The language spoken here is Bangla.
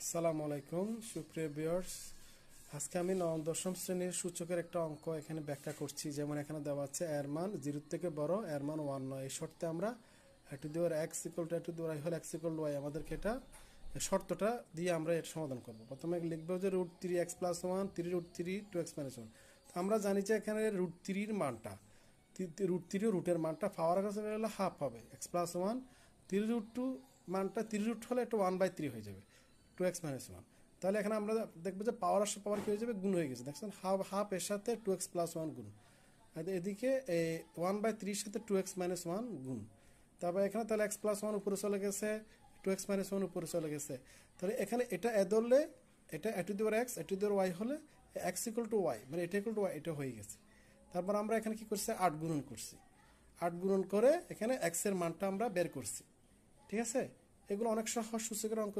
আসসালামু আলাইকুম সুপ্রিয় ভিউয়ার্স, আজকে আমি নবম দশম শ্রেণীর সূচকের একটা অঙ্ক এখানে ব্যাখ্যা করছি। যেমন এখানে দেওয়া আছে এর মান 0 থেকে বড়, এর মান 1 নয়। এই শর্তে আমরা x = y হলে x = y, আমাদেরকে এটা শর্তটা দিয়ে আমরা এর সমাধান করব। প্রথমে লিখবো যে √3x + 1 3 √3 2x - 1। আমরা জানি যে এখানে √3 এর মানটা √3 রুটের মানটা পাওয়ার কাছে হলে হাফ হবে। x + 1 3√2 মানটা 3 হলে এটা 1/3 হয়ে যাবে 2x - 1। তাহলে এখানে আমরা দেখবো যে পাওয়ার আসলে পাওয়ার কি হয়ে যাবে, গুণ হয়ে গেছে। দেখছেন হাফ এর সাথে 2x + 1 গুণ, আর এদিকে 1/3 এর সাথে 2x - 1 গুণ। তারপর এখানে তাহলে x + 1 উপরে চলে গেছে, 2x - 1 উপরে চলে গেছে। তাহলে এখানে এটা ধরলে এটা x y হলে x = y, মানে এটা y, এটা হয়ে গেছে। তারপর আমরা এখানে কি করছি, 8 গুণন করছি। 8 গুণন করে এখানে x এর মানটা আমরা বের করছি। ঠিক আছে, এগুলো অনেক সহজ সূচকের অঙ্ক।